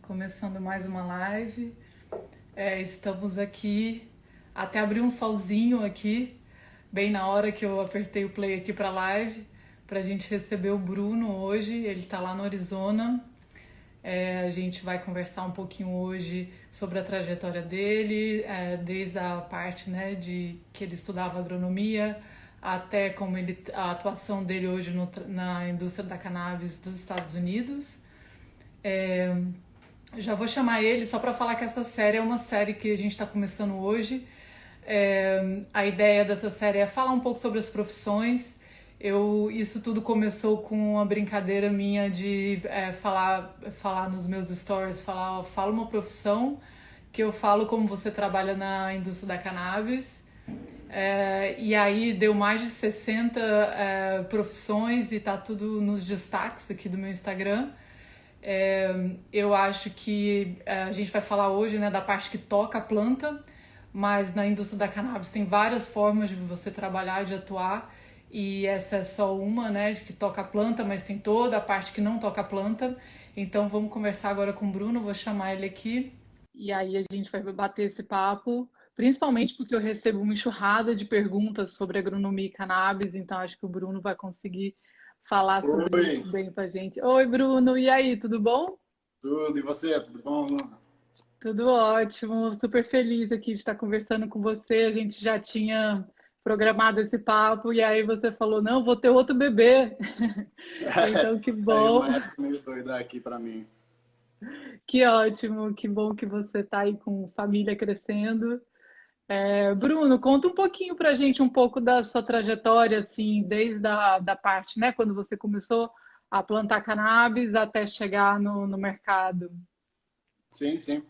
Começando mais uma live. Estamos aqui, até abrir um solzinho aqui, bem na hora que eu apertei o play aqui para a live, para a gente receber o Bruno hoje. Ele está lá no Arizona. A gente vai conversar um pouquinho hoje sobre a trajetória dele, desde a parte, né, de que ele estudava agronomia até a atuação dele hoje na indústria da cannabis dos Estados Unidos. Já vou chamar ele só para falar que essa série é uma série que a gente está começando hoje. A ideia dessa série é falar um pouco sobre as profissões. Isso tudo começou com uma brincadeira minha de falar nos meus stories, fala uma profissão, que eu falo como você trabalha na indústria da cannabis. E aí deu mais de 60 profissões e tá tudo nos destaques aqui do meu Instagram. Eu acho que a gente vai falar hoje, né, da parte que toca a planta, mas na indústria da cannabis tem várias formas de você trabalhar, de atuar, e essa é só uma, né, que toca a planta, mas tem toda a parte que não toca a planta. Então vamos conversar agora com o Bruno, vou chamar ele aqui, e aí a gente vai bater esse papo, principalmente porque eu recebo uma enxurrada de perguntas sobre agronomia e cannabis, então acho que o Bruno vai conseguir falar sobre Oi, isso bem pra gente. Oi, Bruno, e aí, tudo bom? tudo, e você? Tudo bom? Tudo ótimo, super feliz aqui de estar conversando com você. A gente já tinha programado esse papo e aí você falou: não, vou ter outro bebê. Então, que Caiu uma bom, época meio doida aqui pra mim. que ótimo, que bom que você está aí com família crescendo. Bruno, conta um pouquinho pra gente um pouco da sua trajetória, assim, desde da parte, né, quando você começou a plantar cannabis até chegar no mercado. Sim, sim.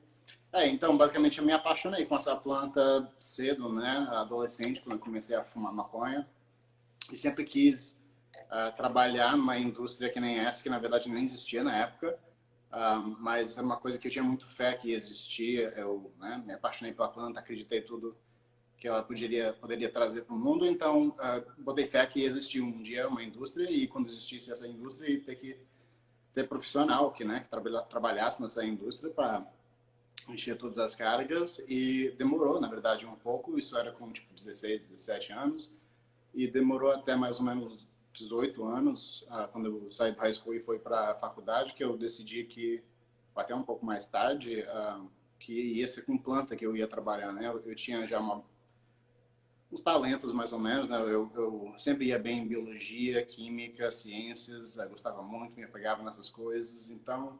Então, basicamente, eu me apaixonei com essa planta cedo, né? Adolescente, quando eu comecei a fumar maconha. E sempre quis trabalhar numa indústria que nem essa, que na verdade nem existia na época. Mas era uma coisa que eu tinha muito fé que existia. Eu, né, me apaixonei pela planta, acreditei tudo que ela poderia trazer para o mundo. Então, botei fé que existia um dia uma indústria e quando existisse essa indústria, ia ter que ter profissional que, né, que trabalhasse nessa indústria para encher todas as cargas. E demorou, na verdade, um pouco. Isso era com tipo 16, 17 anos. E demorou até mais ou menos 18 anos, quando eu saí do high school e fui para a faculdade, que eu decidi que, até um pouco mais tarde, que ia ser com planta que eu ia trabalhar, né? Eu tinha já uns talentos mais ou menos, né? Eu sempre ia bem em biologia, química, ciências, eu gostava muito, me apegava nessas coisas. Então,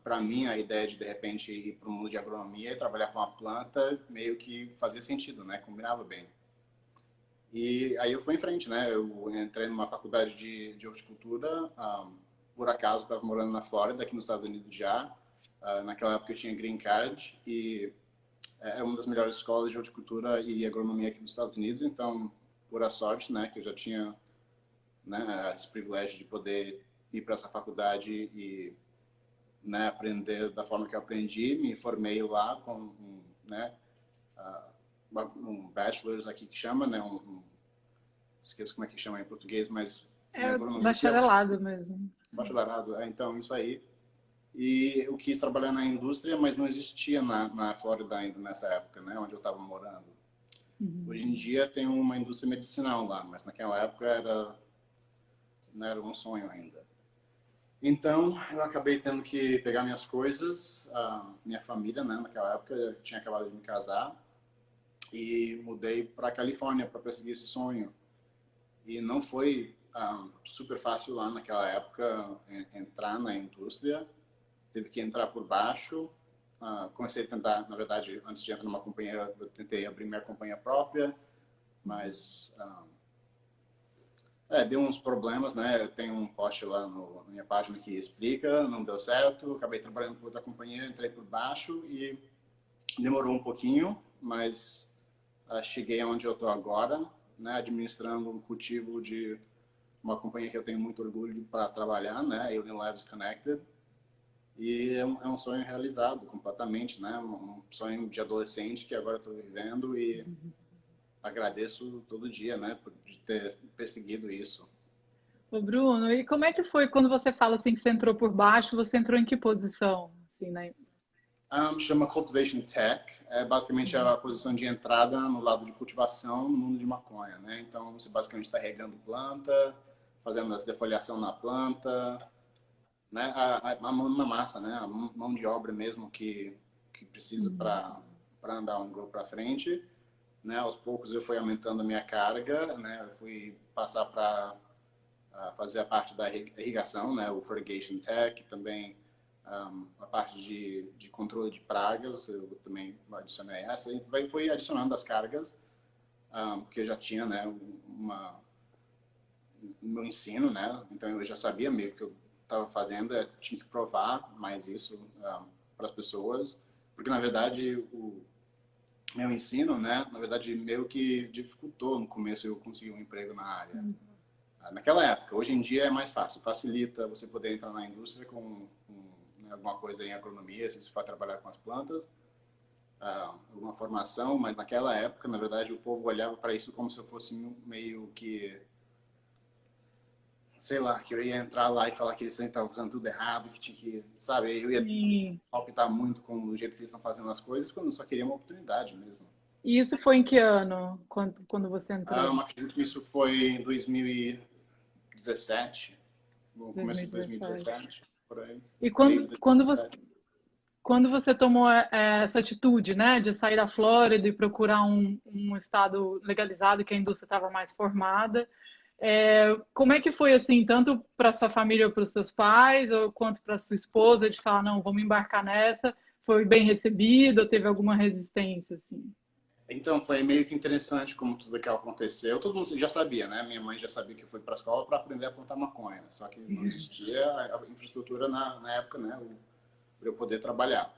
para mim, a ideia de repente ir para o mundo de agronomia e trabalhar com a planta meio que fazia sentido, né? Combinava bem. E aí eu fui em frente, né? Eu entrei numa faculdade de horticultura, por acaso estava morando na Flórida, aqui nos Estados Unidos já. Naquela época eu tinha green card e é uma das melhores escolas de horticultura e agronomia aqui dos Estados Unidos, então, pura sorte, né, que eu já tinha, né, esse privilégio de poder ir para essa faculdade e, né, aprender da forma que eu aprendi, me formei lá com né, um bachelor's aqui que chama, né, esqueço como é que chama em português, mas em É agronomia e bacharelado horticultura, mesmo. bacharelado, então, isso aí. E eu quis trabalhar na indústria, mas não existia na Flórida ainda nessa época, né, onde eu estava morando. Hoje em Uhum. dia tem uma indústria medicinal lá, mas naquela época não era um sonho ainda. Então, eu acabei tendo que pegar minhas coisas, minha família, né, naquela época eu tinha acabado de me casar e mudei para a Califórnia para perseguir esse sonho. E não foi super fácil lá naquela época entrar na indústria, teve que entrar por baixo. Comecei a tentar, na verdade, antes de entrar numa companhia, eu tentei abrir minha companhia própria, mas deu uns problemas, né? Eu tenho um post lá na minha página que explica, não deu certo, acabei trabalhando por outra companhia, entrei por baixo e demorou um pouquinho, mas cheguei aonde eu estou agora, né? Administrando um cultivo de uma companhia que eu tenho muito orgulho para trabalhar, né? Alien Labs Connected. E é um sonho realizado completamente, né? Um sonho de adolescente que agora estou vivendo e agradeço todo dia, né? Por de ter perseguido isso. Ô Bruno, e como é que foi quando você fala assim que você entrou por baixo, você entrou em que posição? assim, né? Chama Cultivation Tech. É basicamente a posição de entrada no lado de cultivação no mundo de maconha, né? Então, você basicamente está regando planta, fazendo a defoliação na planta, né? A mão na massa, né? A mão de obra mesmo que precisa para andar um grow para frente, né? Aos poucos eu fui aumentando a minha carga, né? Eu fui passar para fazer a parte da irrigação, né? O fertigation tech, também a parte de controle de pragas, eu também adicionei essa. E fui adicionando as cargas, porque eu já tinha, né? No meu ensino, né? Então eu já sabia meio que eu estava fazendo, eu tinha que provar mais isso para as pessoas, porque na verdade o meu ensino, né? Na verdade meio que dificultou no começo eu conseguir um emprego na área. Naquela época, hoje em dia é mais fácil, facilita você poder entrar na indústria com né, alguma coisa em agronomia, se você for trabalhar com as plantas, alguma formação, mas naquela época, na verdade, o povo olhava para isso como se eu fosse meio que sei lá, que eu ia entrar lá e falar que eles estavam fazendo tudo errado, que tinha que, sabe, eu ia palpitar muito com o jeito que eles estão fazendo as coisas, quando eu só queria uma oportunidade mesmo. E isso foi em que ano, quando você entrou? Acredito que isso foi em 2017, no começo de 2017. 2017, por aí. E Meio de 2017. quando você tomou essa atitude, né, de sair da Flórida e procurar um estado legalizado que a indústria estava mais formada, como é que foi assim, tanto para sua família ou para os seus pais, ou quanto para sua esposa, de falar, não, vamos embarcar nessa? Foi bem recebido ou teve alguma resistência, assim? Então, foi meio que interessante como tudo aquilo aconteceu. Todo mundo já sabia, né? Minha mãe já sabia que eu fui para a escola para aprender a plantar maconha. Só que não existia a infraestrutura na época, né? Para eu poder trabalhar.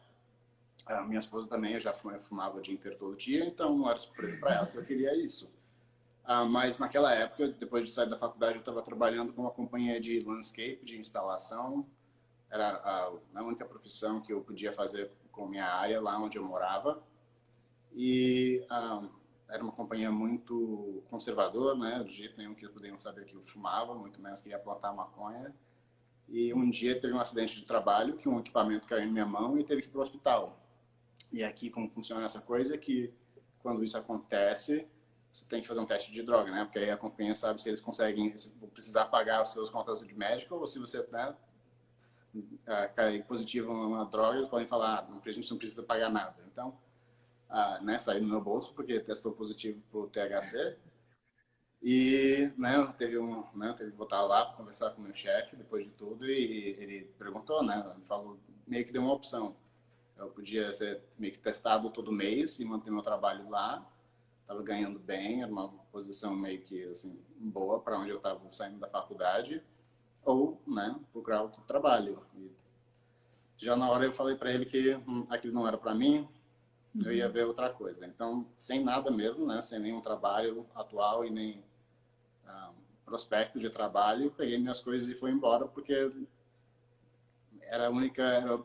A minha esposa também, eu já fumava o dia inteiro todo dia, então não era surpresa para ela que eu queria isso. Mas naquela época, depois de sair da faculdade, eu estava trabalhando com uma companhia de landscape, de instalação. Era a única profissão que eu podia fazer com minha área lá onde eu morava. E era uma companhia muito conservadora, né? De jeito nenhum que eles podiam saber que eu fumava, muito menos que ia plantar maconha. E um dia teve um acidente de trabalho, que um equipamento caiu em minha mão e teve que ir para o hospital. E aqui como funciona essa coisa é que quando isso acontece, você tem que fazer um teste de droga, né? Porque aí a companhia sabe se eles conseguem, se precisar pagar os seus contas de médico ou se você, né, cair positivo numa droga, eles podem falar, a gente não precisa pagar nada. Então, né, saí do meu bolso porque testou positivo para o THC. E, né, teve que voltar lá para conversar com o meu chefe depois de tudo e ele perguntou, né, ele falou, meio que deu uma opção. Eu podia ser meio que testado todo mês e manter meu trabalho lá. Estava ganhando bem, era uma posição meio que assim boa para onde eu estava saindo da faculdade, ou, né, procurar outro trabalho. E já na hora eu falei para ele que aquilo não era para mim, eu ia ver outra coisa. Então, sem nada mesmo, né, sem nenhum trabalho atual e nem prospecto de trabalho, peguei minhas coisas e fui embora porque era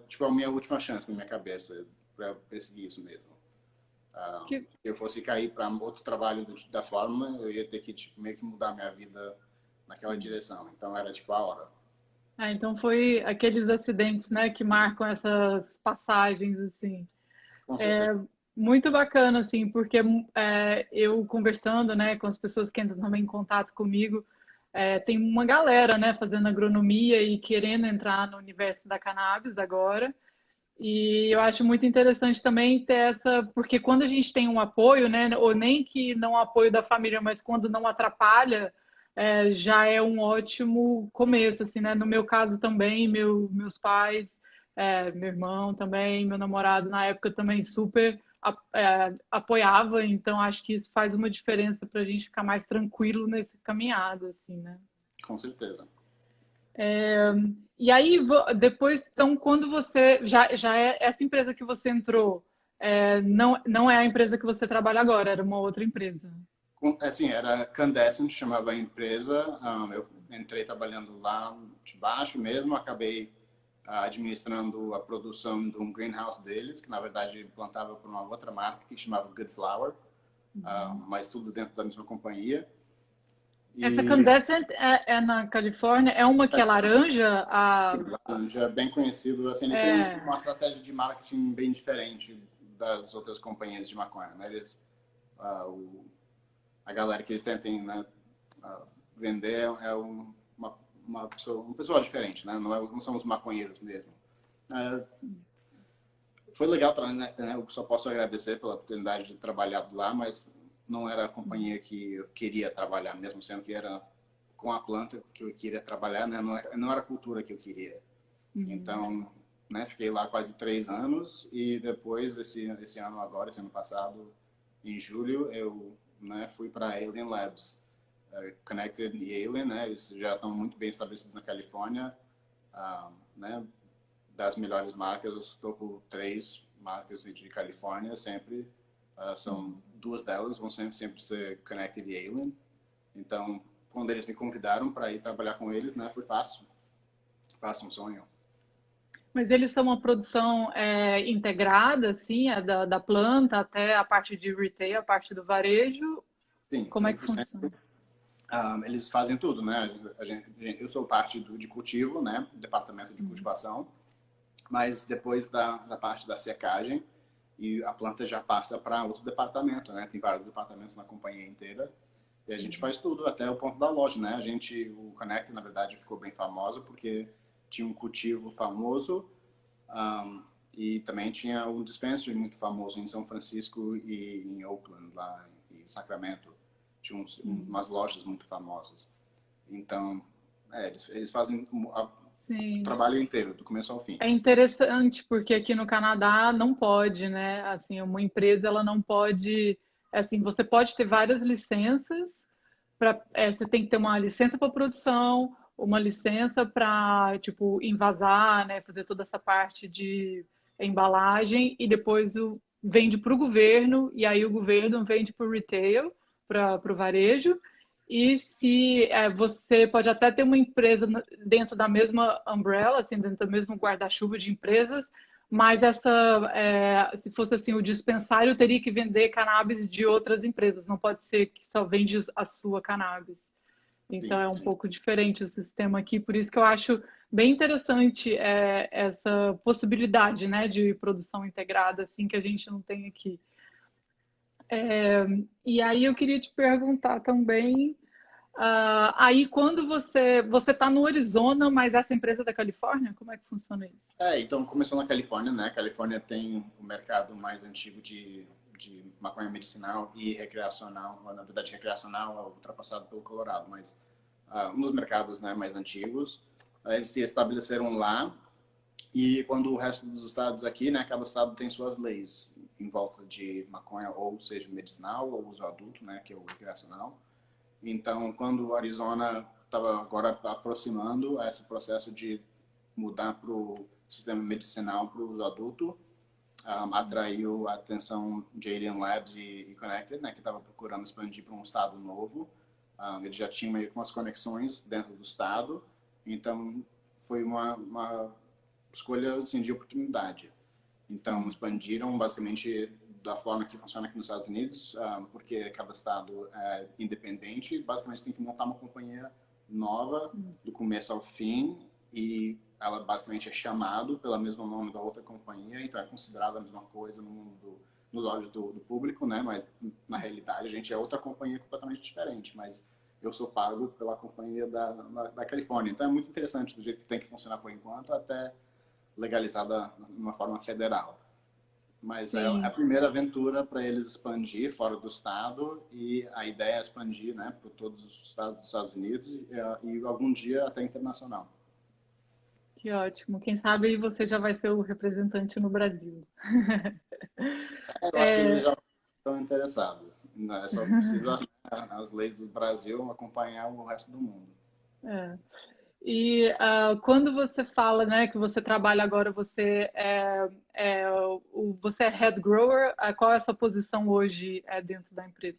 tipo a minha última chance na minha cabeça para perseguir isso mesmo. Que, Se eu fosse cair para outro trabalho da forma, eu ia ter que tipo, meio que mudar minha vida naquela direção. Então era tipo a hora. então foi aqueles acidentes, né, que marcam essas passagens, assim. Com certeza. Muito bacana, assim, porque eu conversando, né, com as pessoas que entram também em contato comigo, tem uma galera, né, fazendo agronomia e querendo entrar no universo da cannabis agora. E eu acho muito interessante também ter essa, porque quando a gente tem um apoio, né, ou nem que não apoio da família, mas quando não atrapalha, já é um ótimo começo, assim, né? No meu caso também, meus pais, meu irmão também, meu namorado na época também super apoiava, então acho que isso faz uma diferença para a gente ficar mais tranquilo nesse caminhado, assim, né? Com certeza. E aí, depois, então, quando você já é essa empresa que você entrou, não é a empresa que você trabalha agora, era uma outra empresa. Assim, era Candescent, chamava a empresa. Eu entrei trabalhando lá de baixo mesmo, acabei administrando a produção de um greenhouse deles, que na verdade plantava por uma outra marca que chamava Good Flower, mas tudo dentro da mesma companhia. Essa E Candescent é na Califórnia? É uma que é laranja? já é bem conhecido, assim, ele tem É, uma estratégia de marketing bem diferente das outras companhias de maconha, né? A galera que eles tentem, né, vender é um pessoal diferente, né? Não são os maconheiros mesmo. É, foi legal, né? Eu só posso agradecer pela oportunidade de trabalhar lá, mas não era a companhia que eu queria trabalhar, mesmo sendo que era com a planta que eu queria trabalhar, né? Não era a cultura que eu queria. Então, né, fiquei lá quase 3 anos e depois, esse ano agora, esse ano passado, em julho, eu, né, fui para Alien Labs. Connected e Alien, né? Eles já estão muito bem estabelecidos na Califórnia, né? Das melhores marcas, os topo 3 marcas de Califórnia sempre são duas delas vão sempre ser Connected e Alien. Então, quando eles me convidaram para ir trabalhar com eles, né, foi fácil, um sonho. mas eles são uma produção integrada, assim, da planta até a parte de retail, a parte do varejo. Sim, Como é que 100%. funciona? Eles fazem tudo, né? Eu sou parte de cultivo, né? Departamento de cultivação, mas depois da parte da secagem e a planta já passa para outro departamento, né? Tem vários departamentos na companhia inteira e a gente faz tudo até o ponto da loja, né? O Connect, na verdade, ficou bem famoso porque tinha um cultivo famoso, e também tinha um dispensary muito famoso em São Francisco e em Oakland, lá em Sacramento. Tinha umas lojas muito famosas. Então, eles fazem o Sim. trabalho inteiro, do começo ao fim. É interessante porque aqui no Canadá não pode, né? Assim, uma empresa ela não pode, assim, você pode ter várias licenças para, você tem que ter uma licença para produção, uma licença para, tipo, envasar, né? Fazer toda essa parte de embalagem e depois vende para o governo e aí o governo vende para o retail, para o varejo. E se você pode até ter uma empresa dentro da mesma umbrella, assim, dentro do mesmo guarda-chuva de empresas, mas se fosse assim, o dispensário teria que vender cannabis de outras empresas, não pode ser que só vende a sua cannabis. Então Sim, é um sim. pouco diferente o sistema aqui, por isso que eu acho bem interessante essa possibilidade, né, de produção integrada, assim, que a gente não tem aqui. E aí eu queria te perguntar também, aí quando você está no Arizona, mas essa empresa é da Califórnia, como é que funciona isso? Então começou na Califórnia, né? A Califórnia tem o mercado mais antigo de maconha medicinal e recreacional. Na verdade, recreacional é ultrapassado pelo Colorado, mas um dos mercados, né, mais antigos. Eles se estabeleceram lá e quando o resto dos estados aqui, né, cada estado tem suas leis em volta de maconha, ou seja, medicinal ou uso adulto, né, que é o recreacional. Então, quando o Arizona estava agora aproximando esse processo de mudar para o sistema medicinal para o uso adulto, atraiu a atenção de Alien Labs e Connected, né, que estava procurando expandir para um estado novo. Ele já tinha meio que umas conexões dentro do estado, então foi uma escolha assim, de oportunidade. Então, expandiram basicamente da forma que funciona aqui nos Estados Unidos, porque cada estado é independente, basicamente tem que montar uma companhia nova do começo ao fim e ela basicamente é chamado pelo mesmo nome da outra companhia, então é considerada a mesma coisa nos olhos do público, né? Mas na realidade a gente é outra companhia completamente diferente, mas eu sou pago pela companhia da Califórnia. Então é muito interessante do jeito que tem que funcionar por enquanto, até legalizada de uma forma federal. Mas é a Sim, primeira aventura para eles expandir fora do estado e a ideia é expandir, né, para todos os estados dos Estados Unidos e algum dia até internacional. que ótimo. Quem sabe aí você já vai ser o representante no Brasil. Eu acho que eles já estão interessados. Né? Só precisa as leis do Brasil acompanhar o resto do mundo. É. E quando você fala, né, que você trabalha agora, você é head grower, qual é a sua posição hoje dentro da empresa?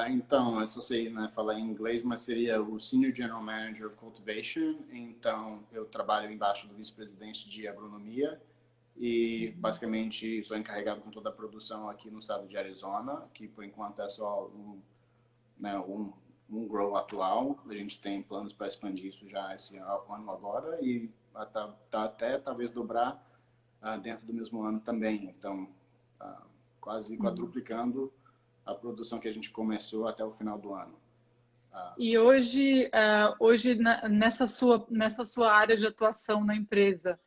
Então, eu só sei, né, falar em inglês, mas seria o Senior General Manager of Cultivation. Então, eu trabalho embaixo do vice-presidente de agronomia e, basicamente, sou encarregado com toda a produção aqui no estado de Arizona, que, por enquanto, é só né, um grow atual. A gente tem planos para expandir isso já esse ano agora e até talvez dobrar dentro do mesmo ano também. Então, quase quadruplicando a produção que a gente começou até o final do ano. E hoje nessa sua área de atuação na empresa,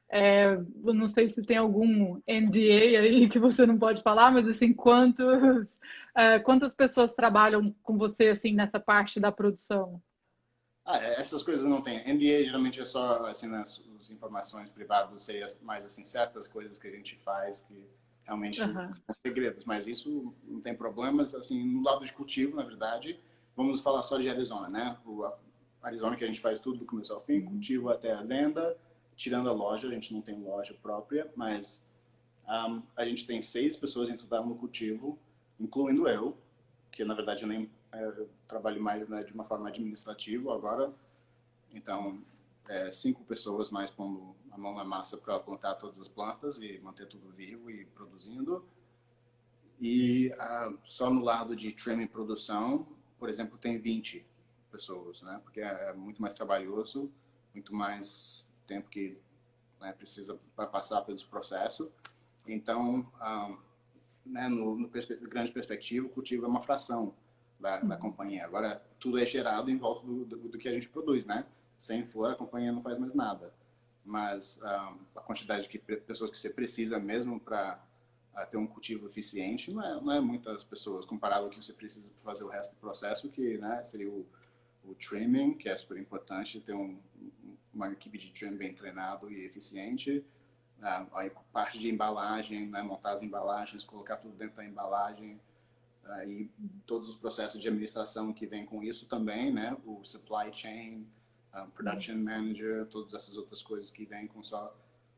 eu não sei se tem algum NDA aí que você não pode falar, mas assim, quantas pessoas trabalham com você assim nessa parte da produção? Essas coisas não tem. NDA geralmente é só assim, as informações privadas, seria mais assim, certas coisas que a gente faz que realmente Aham. são segredos, mas isso não tem problemas. Assim, no lado de cultivo, na verdade, vamos falar só de Arizona, né? O Arizona que a gente faz tudo do começo ao fim, cultivo até a venda, tirando a loja, a gente não tem loja própria, mas a gente tem 6 pessoas em total no cultivo, incluindo eu, que na verdade eu trabalho mais, né, de uma forma administrativa agora. Então, 5 pessoas mais pondo a mão na massa para plantar todas as plantas e manter tudo vivo e produzindo. E só no lado de trim e produção, por exemplo, tem 20 pessoas, né? Porque é muito mais trabalhoso, muito mais tempo que, né, precisa para passar pelos processos. Então, né, no grande perspectiva, o cultivo é uma fração da companhia. Agora, tudo é gerado em volta do que a gente produz, né? Sem flor, a companhia não faz mais nada. Mas a quantidade de pessoas que você precisa mesmo para ter um cultivo eficiente não é muitas pessoas, comparado ao que você precisa para fazer o resto do processo, que, né, seria o trimming, que é super importante, ter uma equipe de trim bem treinado e eficiente. A parte de embalagem, né, montar as embalagens, colocar tudo dentro da embalagem, e todos os processos de administração que vem com isso também, né, o supply chain, production manager, todas essas outras coisas que vêm com só,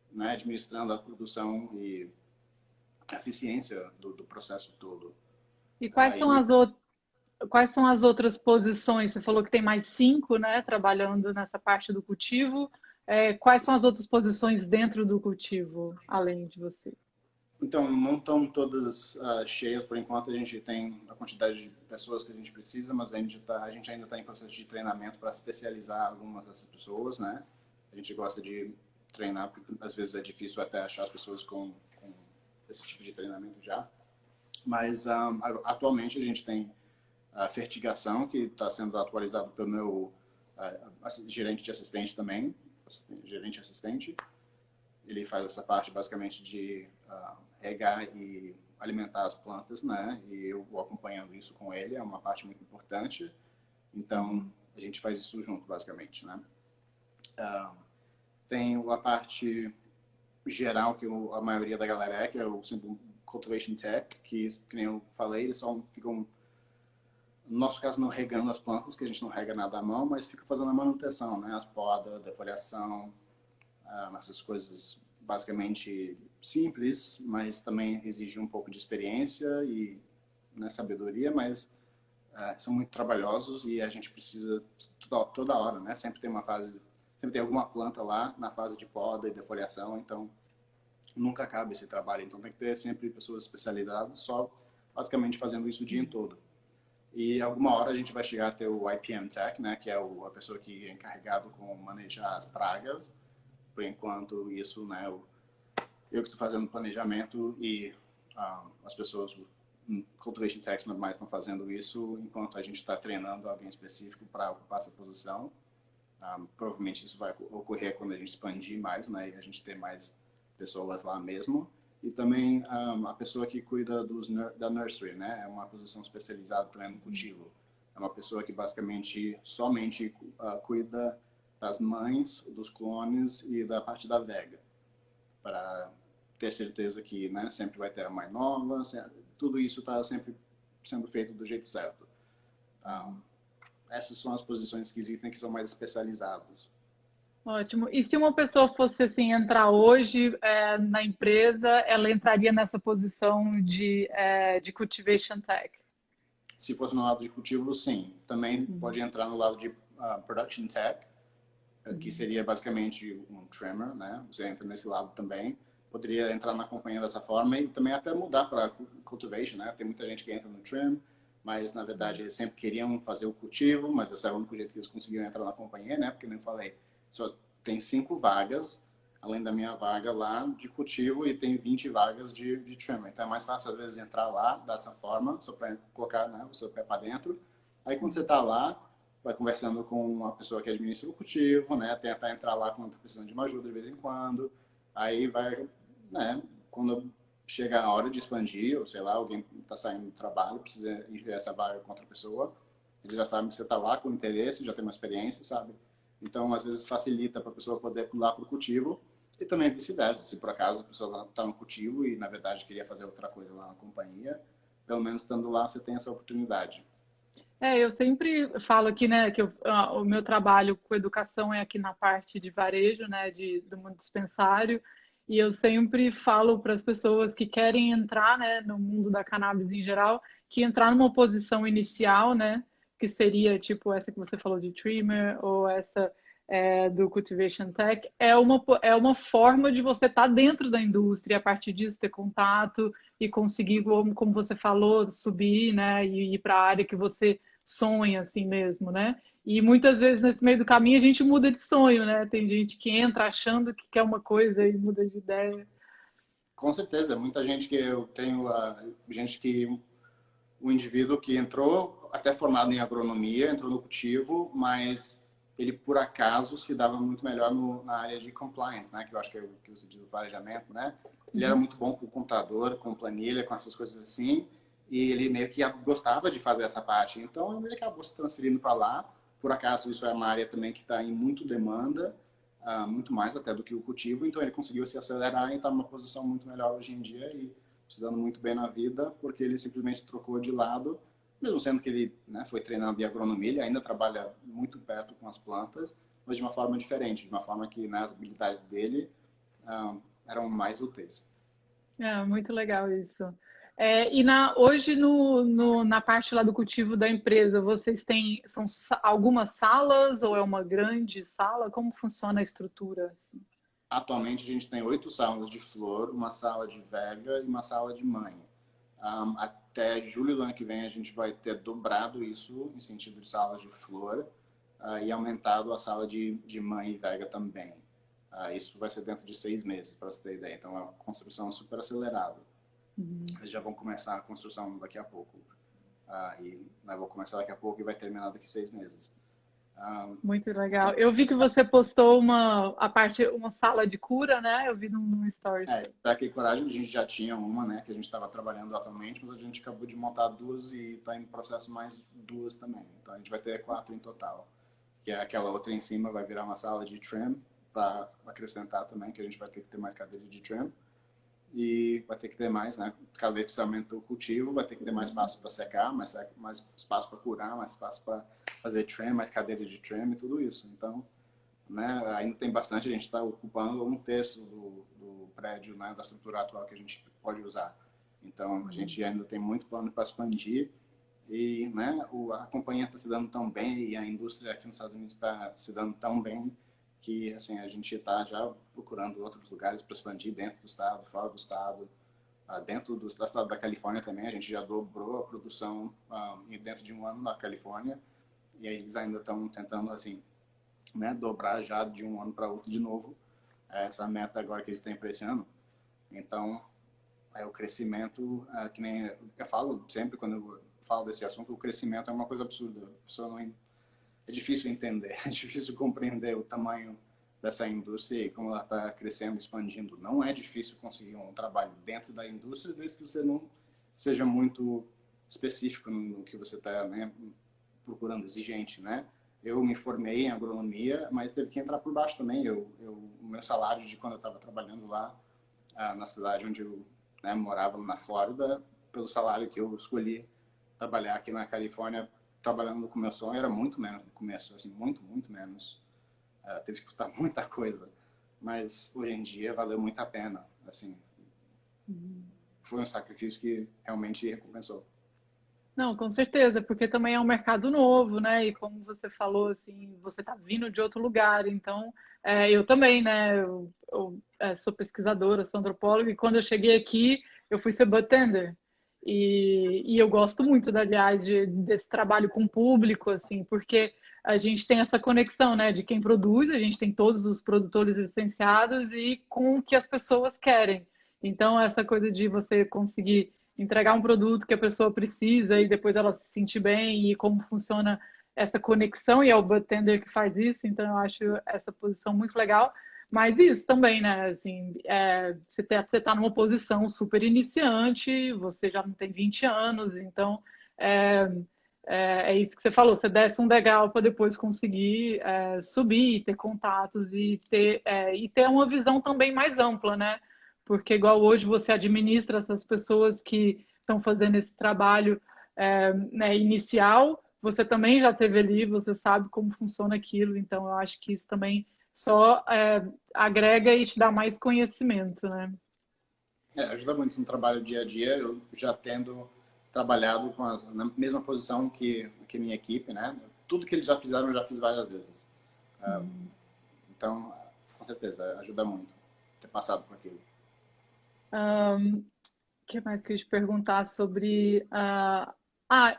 né, administrando a produção e a eficiência do processo todo. E quais são as outras posições? Você falou que tem mais 5, né, trabalhando nessa parte do cultivo. Quais são as outras posições dentro do cultivo, além de você? Então, não estão todas cheias por enquanto. A gente tem a quantidade de pessoas que a gente precisa, mas a gente ainda está em processo de treinamento para especializar algumas dessas pessoas, né? A gente gosta de treinar, porque às vezes é difícil até achar as pessoas com esse tipo de treinamento já. Mas atualmente a gente tem a fertigação, que está sendo atualizado pelo meu gerente de assistente também, gerente assistente. Ele faz essa parte basicamente de regar e alimentar as plantas, né? E eu vou acompanhando isso com ele, é uma parte muito importante. Então, a gente faz isso junto, basicamente, né? Tem a parte geral que a maioria da galera que é o Simple Cultivation Tech, que nem eu falei, eles só ficam, no nosso caso, não regando as plantas, que a gente não rega nada à mão, mas fica fazendo a manutenção, né? As podas, defoliação, essas coisas basicamente simples, mas também exige um pouco de experiência e, né, sabedoria, mas são muito trabalhosos e a gente precisa toda hora, né? Sempre tem alguma planta lá na fase de poda e defoliação, então nunca acaba esse trabalho. Então tem que ter sempre pessoas especializadas só basicamente fazendo isso o dia todo. E alguma hora a gente vai chegar a ter o IPM Tech, né, que é a pessoa que é encarregado com manejar as pragas. Por enquanto, isso, né, eu que estou fazendo planejamento e as pessoas, Cultivation Techs normais estão fazendo isso, enquanto a gente está treinando alguém específico para ocupar essa posição. Provavelmente isso vai ocorrer quando a gente expandir mais, né, e a gente ter mais pessoas lá mesmo. E também a pessoa que cuida da nursery, né, é uma posição especializada também no cultivo. É uma pessoa que basicamente somente cuida das mães, dos clones e da parte da vega, para ter certeza que, né, sempre vai ter a mãe nova, tudo isso está sempre sendo feito do jeito certo. Essas são as posições que existem que são mais especializadas. Ótimo. E se uma pessoa fosse assim entrar hoje na empresa, ela entraria nessa posição de cultivation tech? Se fosse no lado de cultivo, sim. Também pode entrar no lado de production tech, que seria basicamente um trimmer, né? Você entra nesse lado também. Poderia entrar na companhia dessa forma e também até mudar para cultivation, né? Tem muita gente que entra no trim, mas na verdade eles sempre queriam fazer o cultivo, mas esse era o único jeito que eles conseguiam entrar na companhia, né? Porque nem eu falei, só tem 5 vagas, além da minha vaga lá de cultivo, e tem 20 vagas de trimmer. Então é mais fácil às vezes entrar lá dessa forma, só para colocar, né, o seu pé para dentro. Aí quando você está lá, vai conversando com uma pessoa que administra o cultivo, né? Tentar entrar lá quando está precisando de uma ajuda de vez em quando. Aí vai, né? Quando chega a hora de expandir, ou sei lá, alguém está saindo do trabalho, precisa enviar essa vaga com outra pessoa, eles já sabem que você está lá com interesse, já tem uma experiência, sabe? Então, às vezes, facilita para a pessoa poder pular para o cultivo e também vice-versa. Se por acaso a pessoa está no cultivo e, na verdade, queria fazer outra coisa lá na companhia, pelo menos estando lá, você tem essa oportunidade. Eu sempre falo aqui, né, que o meu trabalho com educação é aqui na parte de varejo, né, do mundo dispensário, e eu sempre falo para as pessoas que querem entrar, né, no mundo da cannabis em geral, que entrar numa posição inicial, né, que seria tipo essa que você falou de trimmer ou essa do Cultivation Tech, é uma forma de você estar dentro da indústria, a partir disso ter contato e conseguir, como você falou, subir, né, e ir para a área que você sonha assim mesmo, né? E muitas vezes nesse meio do caminho a gente muda de sonho, né? Tem gente que entra achando que quer uma coisa e muda de ideia. Com certeza, muita gente que eu tenho, gente que o indivíduo que entrou até formado em agronomia, entrou no cultivo, mas ele por acaso se dava muito melhor na área de compliance, né? Que eu acho que é o que você diz do varejamento, né? Ele era muito bom com o computador, com planilha, com essas coisas assim, e ele meio que gostava de fazer essa parte. Então ele acabou se transferindo para lá. Por acaso isso é uma área também que está em muito demanda, muito mais até do que o cultivo. Então ele conseguiu se acelerar e está numa posição muito melhor hoje em dia e se dando muito bem na vida, porque ele simplesmente trocou de lado, mesmo sendo que ele, né, foi treinado em agronomia, ele ainda trabalha muito perto com as plantas, mas de uma forma diferente, de uma forma que, né, as habilidades dele eram mais úteis. Muito legal isso. Hoje na parte lá do cultivo da empresa, vocês têm algumas salas ou é uma grande sala? Como funciona a estrutura, assim? Atualmente a gente tem 8 salas de flor, uma sala de vega e uma sala de mãe. Até julho do ano que vem a gente vai ter dobrado isso em sentido de salas de flor e aumentado a sala de mãe e vega também. Isso vai ser dentro de 6 meses, para você ter ideia. Então é uma construção super acelerada. Eles já vão começar a construção daqui a pouco. Vou começar daqui a pouco e vai terminar daqui a 6 meses. Muito legal. Eu vi que você postou uma sala de cura, né? Eu vi num stories. Daqui a Coragem a gente já tinha uma, né, que a gente estava trabalhando atualmente, mas a gente acabou de montar 2 e está em processo mais 2 também. Então a gente vai ter 4 em total. Que é aquela outra em cima, vai virar uma sala de trim para acrescentar também, que a gente vai ter que ter mais cadeira de trim. E vai ter que ter mais, né? Cada vez que você aumenta o cultivo, vai ter que ter mais espaço para secar, mais espaço para curar, mais espaço para fazer trim, mais cadeira de trim e tudo isso. Então, né, ainda tem bastante, a gente está ocupando 1/3 do prédio, né, da estrutura atual que a gente pode usar. Então, a gente ainda tem muito plano para expandir e, né, a companhia está se dando tão bem e a indústria aqui nos Estados Unidos está se dando tão bem que, assim, a gente está já procurando outros lugares para expandir dentro do estado, fora do estado, dentro do estado da Califórnia também. A gente já dobrou a produção dentro de um ano na Califórnia e aí eles ainda estão tentando, assim, né, dobrar já de um ano para outro de novo. Essa meta agora que eles têm para esse ano. Então, o crescimento, que nem eu falo sempre quando eu falo desse assunto, o crescimento é uma coisa absurda. A pessoa não, é difícil entender, é difícil compreender o tamanho dessa indústria e como ela está crescendo, expandindo. Não é difícil conseguir um trabalho dentro da indústria, desde que você não seja muito específico no que você está, né, procurando, exigente, né? Eu me formei em agronomia, mas teve que entrar por baixo também. O meu salário de quando eu estava trabalhando lá na cidade onde eu, né, morava, na Flórida, pelo salário que eu escolhi trabalhar aqui na Califórnia, trabalhando com o meu sonho, era muito menos no começo, assim, muito, muito menos. Teve que escutar muita coisa, mas hoje em dia valeu muito a pena, assim. Foi um sacrifício que realmente recompensou. Não, com certeza, porque também é um mercado novo, né? E como você falou, assim, você está vindo de outro lugar. Então, eu também, né? Eu sou pesquisadora, sou antropóloga, e quando eu cheguei aqui, eu fui ser bartender. E eu gosto muito, aliás, desse trabalho com o público, assim, porque a gente tem essa conexão, né, de quem produz, a gente tem todos os produtores licenciados e com o que as pessoas querem. Então, essa coisa de você conseguir entregar um produto que a pessoa precisa e depois ela se sentir bem e como funciona essa conexão, e é o bartender que faz isso, então eu acho essa posição muito legal. Mas isso também, né? Assim, você tá numa posição super iniciante, você já não tem 20 anos, então é, é isso que você falou, você desce um degrau para depois conseguir subir, ter contatos e ter uma visão também mais ampla, né? Porque igual hoje você administra essas pessoas que estão fazendo esse trabalho né, inicial, você também já teve ali, você sabe como funciona aquilo, então eu acho que isso também só agrega e te dá mais conhecimento, né? Ajuda muito no trabalho dia a dia. Eu já tendo trabalhado na mesma posição que minha equipe, né? Tudo que eles já fizeram, eu já fiz várias vezes. Então, com certeza, ajuda muito ter passado por aquilo. O que mais que eu ia te perguntar sobre...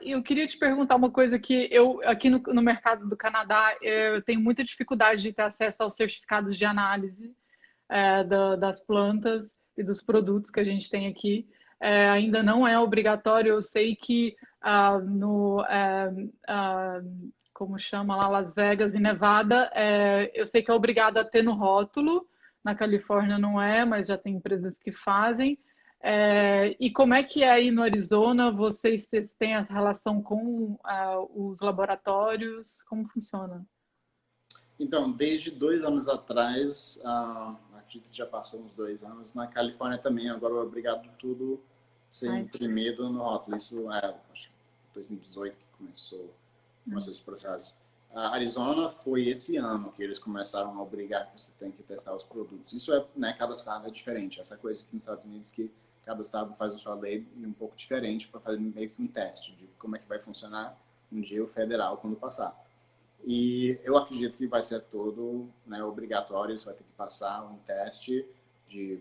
eu queria te perguntar uma coisa que eu, aqui no mercado do Canadá, eu tenho muita dificuldade de ter acesso aos certificados de análise das plantas e dos produtos que a gente tem aqui. Ainda não é obrigatório, eu sei que como chama lá, Las Vegas e Nevada, eu sei que é obrigado a ter no rótulo, na Califórnia não é, mas já tem empresas que fazem. E como é que é aí no Arizona? Vocês têm essa relação com os laboratórios? Como funciona? Então, desde 2 anos atrás, acredito que já passou uns 2 anos, na Califórnia também, agora é obrigado tudo ser Ai, imprimido no rótulo. Isso acho que 2018 que começou esse processo. A Arizona foi esse ano que eles começaram a obrigar que você tem que testar os produtos. Isso né, cada estado é diferente. Essa coisa aqui nos Estados Unidos que cada estado faz a sua lei um pouco diferente para fazer meio que um teste de como é que vai funcionar um dia o federal quando passar. E eu acredito que vai ser todo né, obrigatório, você vai ter que passar um teste de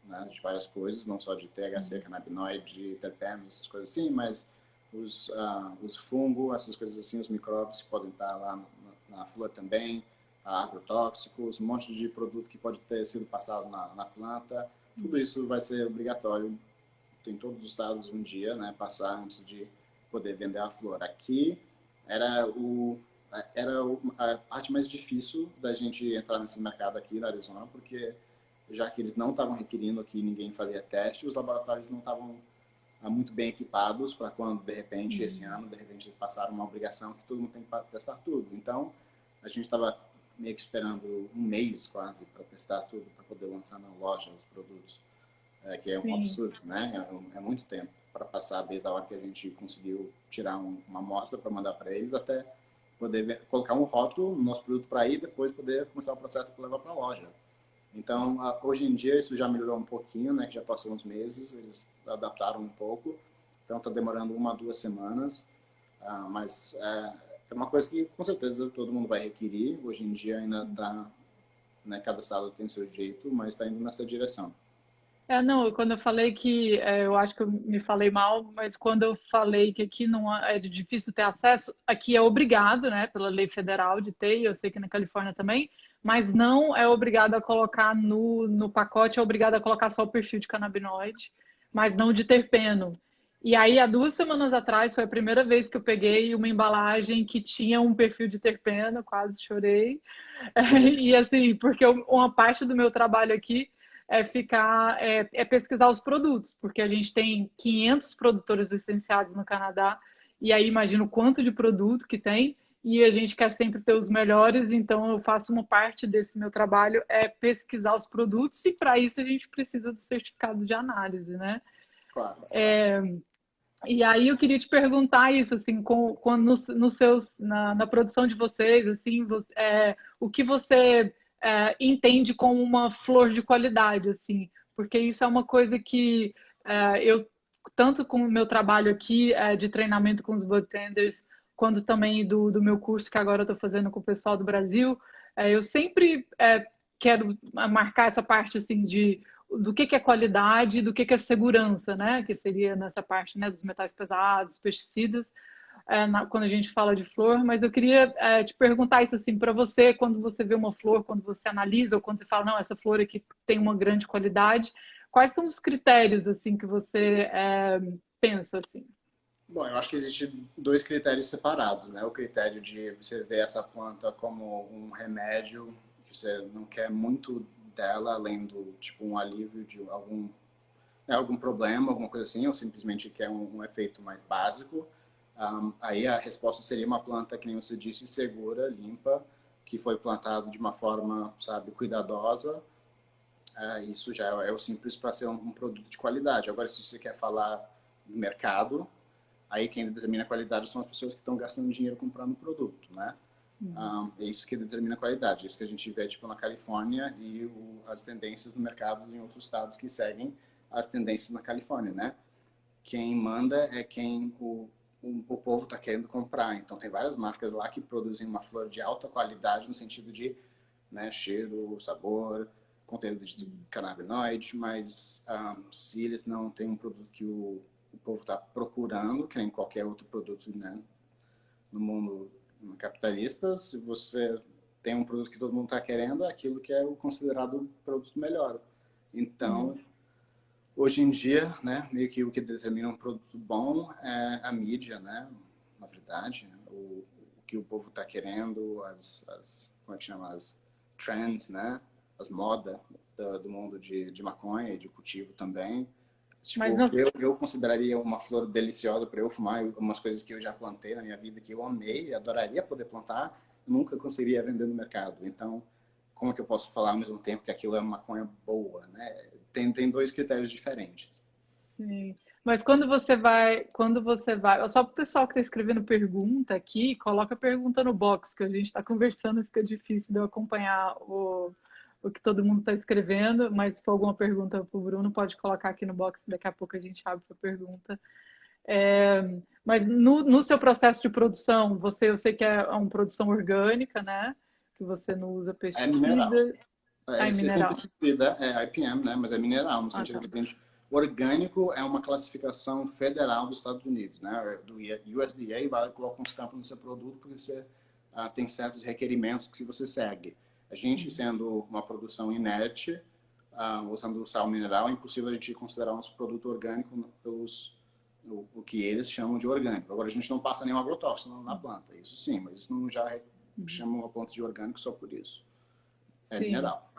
de várias coisas, não só de THC, canabinoide, terpenos, essas coisas assim, mas os fungos, essas coisas assim, os micróbios que podem estar lá na flor também, agrotóxicos, um monte de produto que pode ter sido passado na planta, tudo isso vai ser obrigatório em todos os estados um dia, né, passar antes de poder vender a flor. Aqui era a parte mais difícil da gente entrar nesse mercado aqui na Arizona, porque já que eles não estavam requerindo que ninguém fazia teste, os laboratórios não estavam muito bem equipados para quando, de repente, esse ano, de repente, eles passaram uma obrigação que todo mundo tem que testar tudo. Então, a gente estava meio que esperando um mês quase para testar tudo, para poder lançar na loja os produtos, que é um sim. absurdo, né? É muito tempo para passar desde a hora que a gente conseguiu tirar uma amostra para mandar para eles até poder colocar um rótulo no nosso produto para ir depois poder começar o processo para levar para a loja. Então, hoje em dia isso já melhorou um pouquinho, né? Que já passou uns meses, eles adaptaram um pouco. Então, está demorando 1 a 2 semanas, mas é uma coisa que com certeza todo mundo vai requerir. Hoje em dia ainda está, né? Cada estado tem o seu jeito, mas está indo nessa direção. Não, quando eu falei que, eu acho que eu me falei mal, mas quando eu falei que aqui não é difícil ter acesso, aqui é obrigado, né, pela lei federal de ter, e eu sei que na Califórnia também, mas não é obrigado a colocar no pacote, é obrigado a colocar só o perfil de canabinoide, mas não de terpeno. E aí, há 2 semanas atrás, foi a primeira vez que eu peguei uma embalagem que tinha um perfil de terpeno, quase chorei. E assim, porque uma parte do meu trabalho aqui é pesquisar os produtos, porque a gente tem 500 produtores licenciados no Canadá, e aí imagino o quanto de produto que tem, e a gente quer sempre ter os melhores, então eu faço uma parte desse meu trabalho é pesquisar os produtos, e para isso a gente precisa do certificado de análise, né? Claro. E aí eu queria te perguntar isso, assim, na produção de vocês, assim, o que você entende como uma flor de qualidade, assim, porque isso é uma coisa que eu, tanto com o meu trabalho aqui de treinamento com os bartenders, quanto também do meu curso que agora eu estou fazendo com o pessoal do Brasil, eu sempre quero marcar essa parte, assim, de do que é qualidade e do que é segurança, né? Que seria nessa parte, né, dos metais pesados, pesticidas, quando a gente fala de flor. Mas eu queria te perguntar isso assim, para você, quando você vê uma flor, quando você analisa, ou quando você fala, não, essa flor aqui tem uma grande qualidade, quais são os critérios assim que você pensa assim? Bom, eu acho que existem dois critérios separados, né? O critério de você ver essa planta como um remédio, que você não quer muito dela, além do, tipo, um alívio de algum problema, alguma coisa assim, ou simplesmente quer um efeito mais básico. Aí a resposta seria uma planta, que nem você disse, segura, limpa, que foi plantado de uma forma, sabe, cuidadosa. Isso já é o simples para ser um produto de qualidade. Agora, se você quer falar do mercado, aí quem determina a qualidade são as pessoas que estão gastando dinheiro comprando o produto, né? É isso que determina a qualidade. É isso que a gente vê, tipo, na Califórnia e as tendências no mercado em outros estados que seguem as tendências na Califórnia, né? Quem manda é quem o povo está querendo comprar. Então, tem várias marcas lá que produzem uma flor de alta qualidade no sentido de, né, cheiro, sabor, conteúdo de canabinoide, mas se eles não têm um produto que o povo está procurando, que nem qualquer outro produto, né, no mundo capitalista, se você tem um produto que todo mundo está querendo, é aquilo que é o considerado produto melhor. Então, hoje em dia, né, meio que o que determina um produto bom é a mídia, né, na verdade, o que o povo está querendo, como é que chama, as trends, né, as modas do mundo de maconha e de cultivo também. Mas Tipo, não, eu consideraria uma flor deliciosa para eu fumar, umas coisas que eu já plantei na minha vida que eu amei, adoraria poder plantar, nunca conseguiria vender no mercado. Então, como é que eu posso falar ao mesmo tempo que aquilo é uma maconha boa, né? Tem dois critérios diferentes. sim. Mas quando você vai, só para o pessoal que está escrevendo pergunta aqui, coloca a pergunta no box, que a gente está conversando, fica difícil de eu acompanhar o que todo mundo está escrevendo, mas se for alguma pergunta para o Bruno, pode colocar aqui no box, daqui a pouco a gente abre para pergunta. Mas no seu processo de produção, eu sei que é uma produção orgânica, né? Que você não usa É mineral. pesticida, Vocês têm mineral. pesticida, é IPM, né? Mas é mineral, no Ah, sentido tá. que a gente... Orgânico é uma classificação federal dos Estados Unidos, né? Do USDA, vai colocar um stamp no seu produto porque você tem certos requerimentos que você segue. A gente, sendo uma produção inerte, usando sal mineral, é impossível a gente considerar nosso produto orgânico o que eles chamam de orgânico. Agora, a gente não passa nenhum agrotóxico na planta, isso sim, mas isso não já chama uma planta de orgânico só por isso. É Sim. mineral.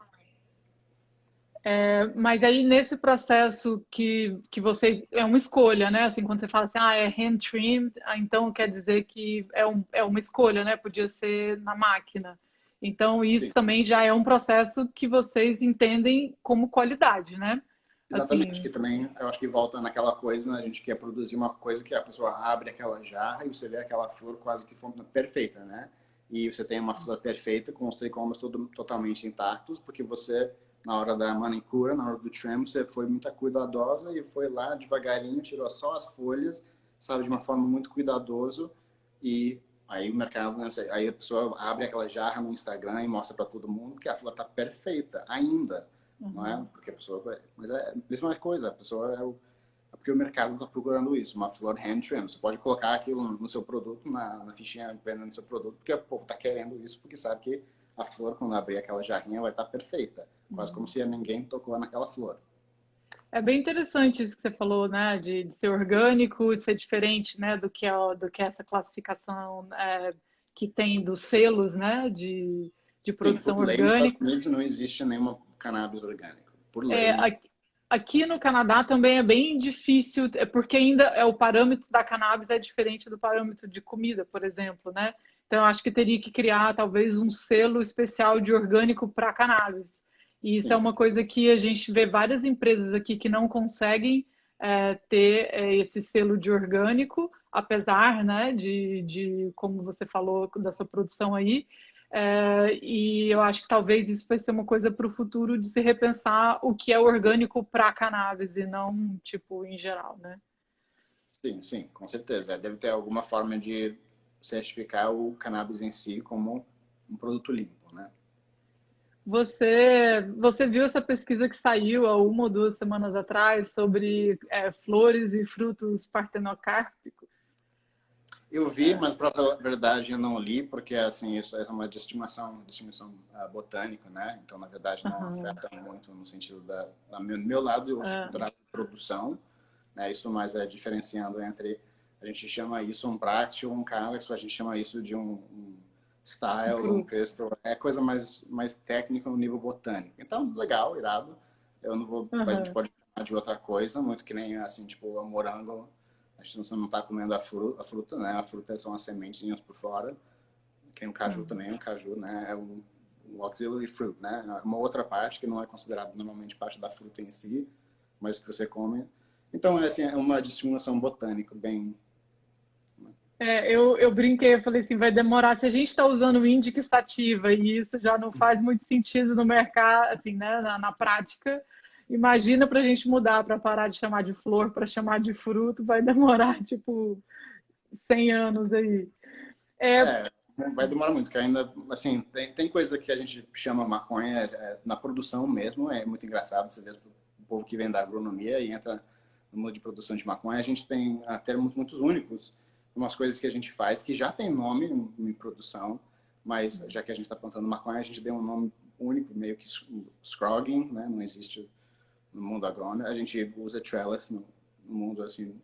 Mas aí nesse processo que você é uma escolha, né? Assim, quando você fala assim, é hand trimmed, então quer dizer que é uma escolha, né? Podia ser na máquina. Então isso Sim. também já é um processo que vocês entendem como qualidade, né? Exatamente, que Assim, também eu acho que volta naquela coisa, né? A gente quer produzir uma coisa que a pessoa abre aquela jarra e você vê aquela flor quase que perfeita, né? E você tem uma flor perfeita com os tricomas totalmente intactos, porque você, na hora da manicura, na hora do trim, você foi muito cuidadosa e foi lá devagarinho, tirou só as folhas, sabe, de uma forma muito cuidadoso. E aí o mercado, né? Aí a pessoa abre aquela jarra no Instagram e mostra para todo mundo que a flor tá perfeita ainda, não é? Porque a pessoa vai... Mas é a mesma coisa, a pessoa é porque o mercado está procurando isso, uma flor hand trim. Você pode colocar aquilo no seu produto, na fichinha vendendo no seu produto, porque o povo está querendo isso, porque sabe que a flor, quando abrir aquela jarrinha, vai estar perfeita. Quase como se ninguém tocou naquela flor. é bem interessante isso que você falou, né? De ser orgânico, de ser diferente, né? Do que essa classificação que tem dos selos, né? De Sim, produção por lei, nos Estados orgânica. Unidos não existe nenhuma cannabis orgânico. Por É, lei. aqui no Canadá também é bem difícil, porque ainda o parâmetro da cannabis é diferente do parâmetro de comida, por exemplo, né? Então, eu acho que teria que criar talvez um selo especial de orgânico para cannabis. E isso é Sim, uma coisa que a gente vê várias empresas aqui que não conseguem ter esse selo de orgânico, apesar, né, como você falou da sua produção aí, e eu acho que talvez isso vai ser uma coisa para o futuro de se repensar o que é orgânico para a cannabis e não, tipo, em geral, né? sim, sim, com certeza. Deve ter alguma forma de certificar o cannabis em si como um produto limpo, né? Você viu essa pesquisa que saiu há 1 ou 2 semanas atrás sobre flores e frutos partenocárpicos? Eu vi, mas para falar a verdade eu não li, porque assim, isso é uma distinção botânica, né? Então, na verdade, não Aham. afeta muito no sentido da meu lado, eu Ah, estruturar a produção, né? Isso mais é diferenciando entre, a gente chama isso um Bract ou um Calyx, ou a gente chama isso de um um Style, um fruto. Pistil, é coisa mais técnica no nível botânico. Então, legal, irado. Eu não vou, a gente Aham. pode chamar de outra coisa, muito que nem assim, tipo, o morango, a gente não está comendo a fruta, né? A fruta são as sementinhas por fora. Tem o caju Aham. também, o caju, né? É um auxiliary fruit, né? Uma outra parte que não é considerada normalmente parte da fruta em si, mas que você come. Então, assim, é uma distinção botânica bem... Eu brinquei, eu falei assim, vai demorar. Se a gente está usando índica estativa e isso já não faz muito sentido no mercado, assim, né, na prática, imagina para a gente mudar para parar de chamar de flor para chamar de fruto, vai demorar tipo 100 anos aí. É, É, vai demorar muito, que ainda, assim, tem coisa que a gente chama maconha na produção mesmo, é muito engraçado, você vê o povo que vem da agronomia e entra no mundo de produção de maconha, a gente tem termos muito únicos, umas coisas que a gente faz que já tem nome em produção, mas já que a gente está plantando maconha, a gente deu um nome único, meio que scrogging, né? Não existe no mundo agrônomo, a gente usa trellis no mundo, assim,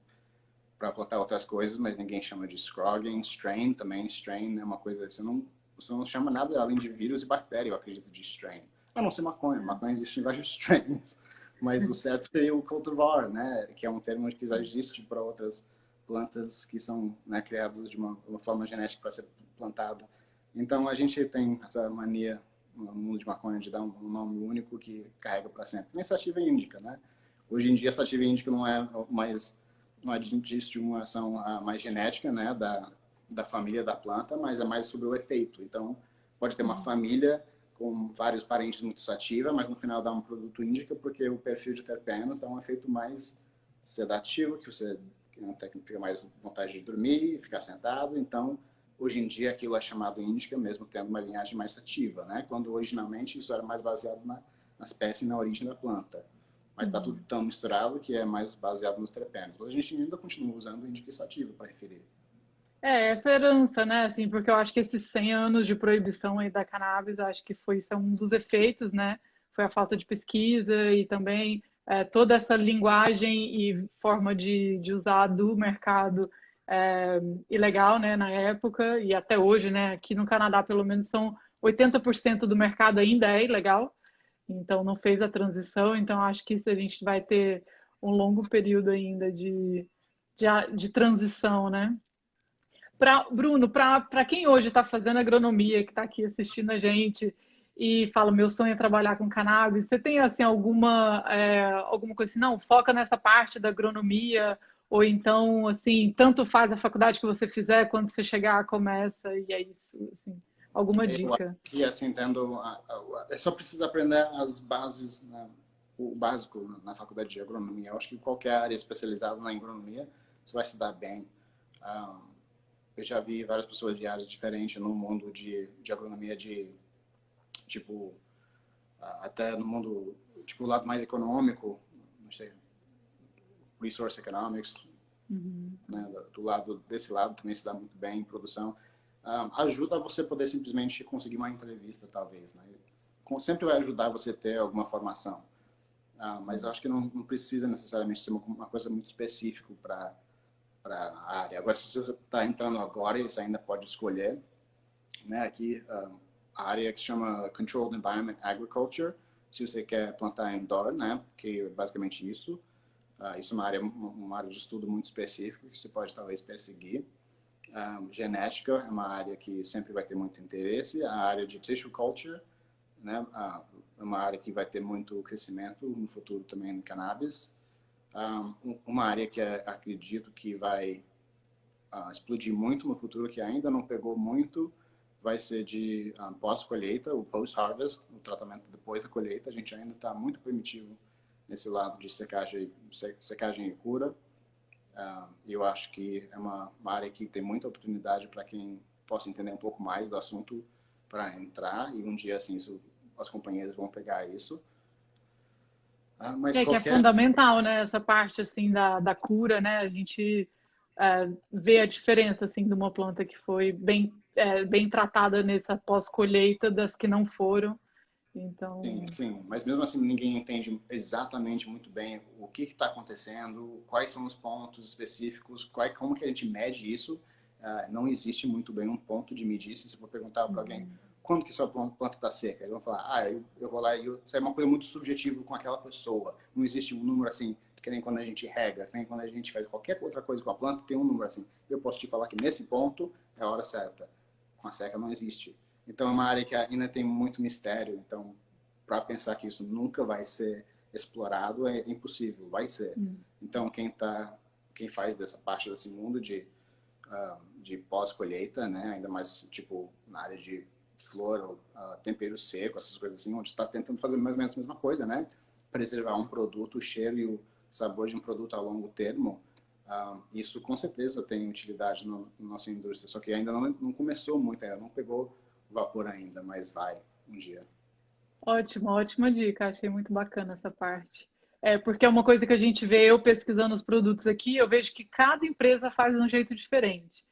para plantar outras coisas, mas ninguém chama de scrogging, strain também, strain é uma coisa, você não chama nada além de vírus e bactéria, eu acredito, de strain. A não ser maconha, maconha existe em vários strains, mas o certo seria o cultivar, né, que é um termo que já existe para outras plantas que são, né, criadas de uma forma genética para ser plantado. Então a gente tem essa mania no mundo de maconha de dar um nome único que carrega para sempre. Nem sativa índica, né? Hoje em dia, a sativa índica não é de uma ação mais genética, né, da família da planta, mas é mais sobre o efeito. Então, pode ter uma família com vários parentes muito sativa, mas no final dá um produto índica, porque o perfil de terpenos dá um efeito mais sedativo, que você fica mais vontade de dormir, ficar sentado. Então, hoje em dia, aquilo é chamado índica, mesmo tendo uma linhagem mais sativa, né? Quando originalmente isso era mais baseado na espécie e na origem da planta. Mas está tudo tão misturado que é mais baseado nos terpenos. Hoje a gente ainda continua usando o índico ativo para referir. essa herança, né? Assim, porque eu acho que esses 100 anos de proibição aí da cannabis, acho que foi isso é um dos efeitos, né? Foi a falta de pesquisa e também toda essa linguagem e forma de usar do mercado ilegal, né? Na época e até hoje, né? Aqui no Canadá, pelo menos, são 80% do mercado ainda é ilegal, então não fez a transição. Então acho que isso a gente vai ter um longo período ainda de transição, né? Bruno, para quem hoje está fazendo agronomia, que está aqui assistindo a gente e fala, meu sonho é trabalhar com cannabis, você tem assim alguma coisa assim, não, foca nessa parte da agronomia, ou então, assim, tanto faz a faculdade que você fizer, quando você chegar, começa, e é isso, assim, alguma Eu acho dica? que, assim, é só preciso aprender as bases, né, o básico na faculdade de agronomia. Eu acho que qualquer área especializada na agronomia, você vai se dar bem. Ah, eu já vi várias pessoas de áreas diferentes no mundo de agronomia, tipo, até no mundo, tipo, o lado mais econômico, não sei, resource economics, Uhum. né, desse lado também se dá muito bem em produção. Ajuda a você poder simplesmente conseguir uma entrevista, talvez, né? Sempre vai ajudar você a ter alguma formação. Mas eu acho que não precisa necessariamente ser uma coisa muito específica para a área. Agora, se você está entrando agora, você ainda pode escolher, né? Aqui, a área que se chama Controlled Environment Agriculture, se você quer plantar indoor, né? Que é basicamente isso. Isso é uma área de estudo muito específica que você pode talvez perseguir. Genética é uma área que sempre vai ter muito interesse. A área de tissue culture, né? É uma área que vai ter muito crescimento no futuro também no cannabis. Uma área que acredito que vai explodir muito no futuro, que ainda não pegou muito, vai ser de pós-colheita, o post-harvest, o tratamento depois da colheita. A gente ainda está muito primitivo nesse lado de secagem e cura. Eu acho que é uma área que tem muita oportunidade para quem possa entender um pouco mais do assunto para entrar e um dia assim isso as companhias vão pegar isso. Mas Que é qualquer... fundamental, né? Essa parte assim da cura, né? A gente vê a diferença assim de uma planta que foi bem tratada nessa pós-colheita das que não foram. Sim, Então, sim, mas mesmo assim ninguém entende exatamente muito bem o que está acontecendo, quais são os pontos específicos, como que a gente mede isso. Não existe muito bem um ponto de medir isso. Se eu for perguntar para alguém quando que sua planta está seca, eles vão falar, eu vou lá e isso é uma coisa muito subjetiva com aquela pessoa. Não existe um número assim, que nem quando a gente rega, que nem quando a gente faz qualquer outra coisa com a planta, tem um número assim. Eu posso te falar que nesse ponto é a hora certa. Com a seca não existe. Então é uma área que ainda tem muito mistério. Então, para pensar que isso nunca vai ser explorado é impossível, vai ser. Então quem faz dessa parte desse mundo de pós-colheita, né, ainda mais tipo na área de flor, tempero seco, essas coisas assim, onde está tentando fazer mais ou menos a mesma coisa, né, preservar um produto, o cheiro e o sabor de um produto a longo termo. Isso com certeza tem utilidade na nossa indústria, só que ainda não começou muito, ainda não pegou vapor ainda, mas vai um dia. ótimo, ótima dica. Achei muito bacana essa parte. Porque é uma coisa que a gente vê, eu pesquisando os produtos aqui, eu vejo que cada empresa faz de um jeito diferente.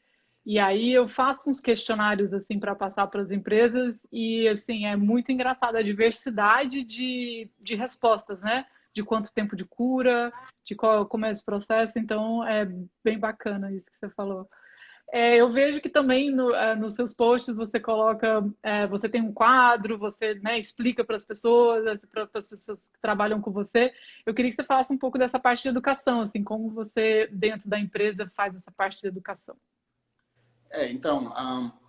E aí eu faço uns questionários assim para passar para as empresas e assim é muito engraçado a diversidade de respostas, né? De quanto tempo de cura, como é esse processo. Então é bem bacana isso que você falou. Eu vejo que também nos seus posts você coloca, você tem um quadro, você, né, explica para as pessoas que trabalham com você. Eu queria que você falasse um pouco dessa parte de educação, assim, como você dentro da empresa faz essa parte de educação. Então,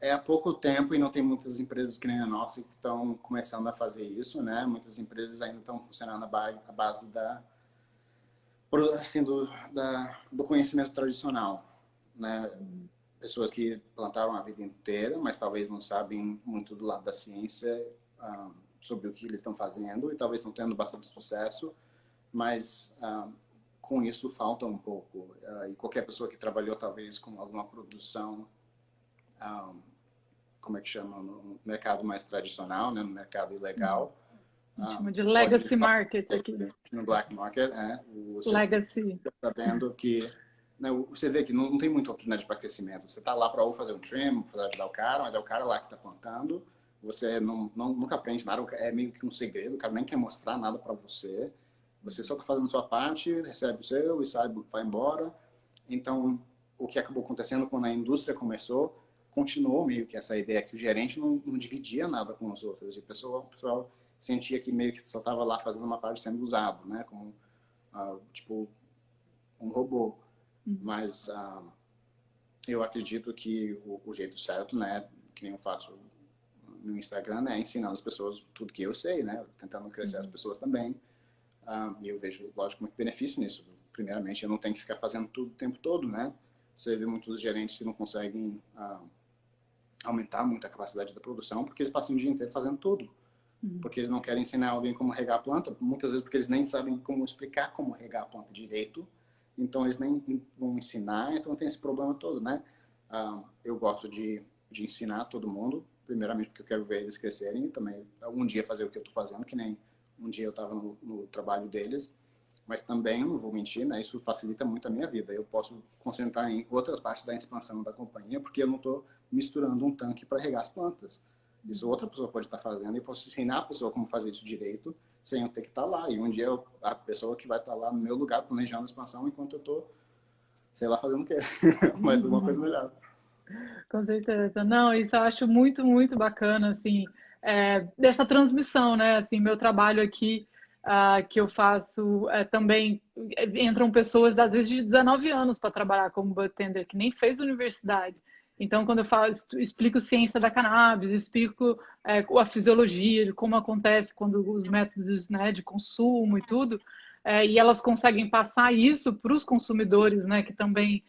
é há pouco tempo e não tem muitas empresas que nem a nossa que estão começando a fazer isso, né? Muitas empresas ainda estão funcionando à base assim, do conhecimento tradicional, né? Pessoas que plantaram a vida inteira, mas talvez não sabem muito do lado da ciência, sobre o que eles estão fazendo e talvez estão tendo bastante sucesso, mas com isso falta um pouco. E qualquer pessoa que trabalhou talvez com alguma produção, como é que chama, no mercado mais tradicional, né, no mercado ilegal, A gente chama de pode legacy falar market aqui. no black market, você Legacy. sabendo que, né, você vê que não tem muita oportunidade para crescimento. Você está lá para ou fazer um trim, para ajudar o cara, mas é o cara lá que está plantando. Você nunca aprende nada, é meio que um segredo, o cara nem quer mostrar nada para você. Você só está fazendo a sua parte, recebe o seu e sai, vai embora. Então, o que acabou acontecendo quando a indústria começou, continuou meio que essa ideia que o gerente não dividia nada com os outros. E o pessoal sentia que meio que só estava lá fazendo uma parte sendo usado, né? Como, tipo, um robô. Mas eu acredito que o jeito certo, né? Que nem eu faço no Instagram, né? É ensinando as pessoas tudo que eu sei, né? Tentando crescer as pessoas também. E eu vejo, lógico, muito benefício nisso. Primeiramente, eu não tenho que ficar fazendo tudo o tempo todo, né? Você vê muitos gerentes que não conseguem aumentar muito a capacidade da produção porque eles passam o dia inteiro fazendo tudo. Porque eles não querem ensinar alguém como regar a planta, muitas vezes porque eles nem sabem como explicar como regar a planta direito. Então, eles nem vão ensinar, então tem esse problema todo, né? Eu gosto de ensinar todo mundo, primeiramente porque eu quero ver eles crescerem e também algum dia fazer o que eu estou fazendo, que nem um dia eu estava no trabalho deles, mas também, não vou mentir, né, isso facilita muito a minha vida. Eu posso concentrar em outras partes da expansão da companhia, porque eu não estou misturando um tanque para regar as plantas. Isso outra pessoa pode estar fazendo e eu posso ensinar a pessoa como fazer isso direito, sem eu ter que estar lá. E um dia a pessoa que vai estar lá no meu lugar planejando a expansão enquanto eu estou, sei lá, fazendo o quê? Mas alguma coisa melhor. Com certeza. Não, isso eu acho muito, muito bacana, assim, dessa transmissão, né? Assim, meu trabalho aqui, que eu faço, também entram pessoas, às vezes, de 19 anos para trabalhar como bartender, que nem fez universidade. Então, quando eu falo, explico ciência da cannabis, explico a fisiologia, de como acontece quando os métodos, né, de consumo e tudo, e elas conseguem passar isso para os consumidores, né, que também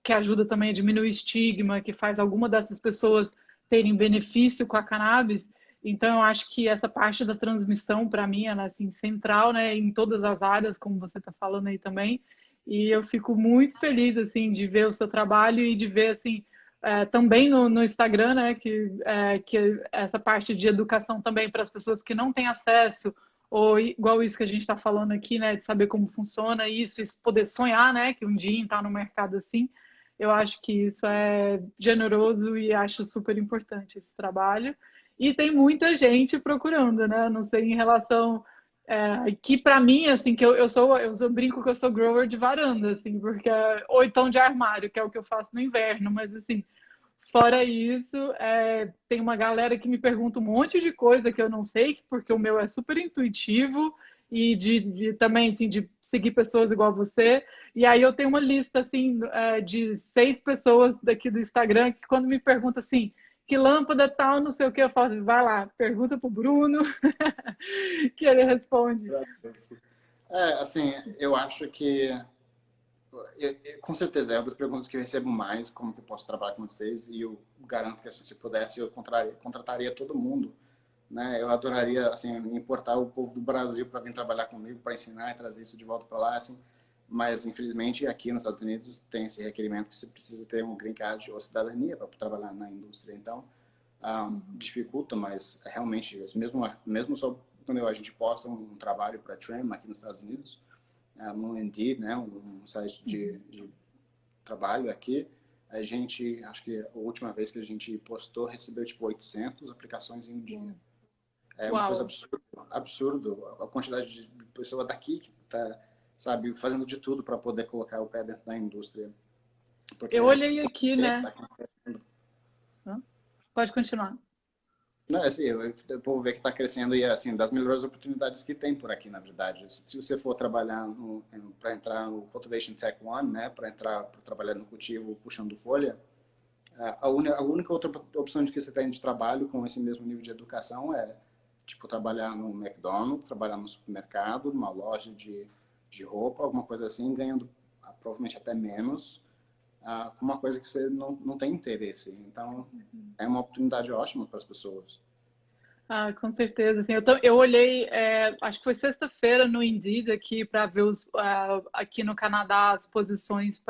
que ajuda também a diminuir o estigma, que faz alguma dessas pessoas terem benefício com a cannabis. Então, eu acho que essa parte da transmissão, para mim, ela é assim, central, né, em todas as áreas, como você está falando aí também. E eu fico muito feliz assim de ver o seu trabalho e de ver assim também no Instagram, né, que essa parte de educação também para as pessoas que não têm acesso, ou igual isso que a gente está falando aqui, né, de saber como funciona isso, e poder sonhar, né, que um dia entrar no mercado assim, eu acho que isso é generoso e acho super importante esse trabalho. E tem muita gente procurando, né, não sei em relação que para mim, assim, que eu brinco que eu sou grower de varanda, assim, porque ou então de armário, que é o que eu faço no inverno, mas assim, fora isso, tem uma galera que me pergunta um monte de coisa que eu não sei, porque o meu é super intuitivo e também assim, de seguir pessoas igual você. E aí eu tenho uma lista assim de 6 pessoas daqui do Instagram que quando me perguntam assim, que lâmpada tal, não sei o que, eu falo, vai lá, pergunta pro Bruno, que ele responde. Assim, eu acho que com certeza é uma das perguntas que eu recebo mais, como que eu posso trabalhar com vocês, e eu garanto que assim, se pudesse eu contrataria todo mundo, né? Eu adoraria assim importar o povo do Brasil para vir trabalhar comigo, para ensinar e trazer isso de volta para lá, assim. Mas infelizmente aqui nos Estados Unidos tem esse requerimento que você precisa ter um green card ou cidadania para trabalhar na indústria, então dificulta, mas realmente mesmo só quando a gente posta um trabalho para Trim aqui nos Estados Unidos no Indeed, né, um site de trabalho aqui, a gente, acho que a última vez que a gente postou, recebeu tipo 800 aplicações em um dia. É uma coisa Uau! absurda, absurdo a quantidade de pessoa daqui que tá, sabe, fazendo de tudo para poder colocar o pé dentro da indústria. Porque Eu olhei aqui, né? tá acontecendo. Hã? Pode continuar. Não, assim, o povo vê que está crescendo e é assim, das melhores oportunidades que tem por aqui, na verdade. Se você for trabalhar para entrar no Cultivation Tech One, né, para entrar para trabalhar no cultivo puxando folha, a única outra opção de que você tem de trabalho com esse mesmo nível de educação é tipo trabalhar no McDonald's, trabalhar no supermercado, numa loja de roupa, alguma coisa assim, ganhando provavelmente até menos, com uma coisa que você não tem interesse. Então, é uma oportunidade ótima para as pessoas. Ah, com certeza. Assim, eu olhei, acho que foi sexta-feira no Indeed aqui para ver aqui no Canadá as posições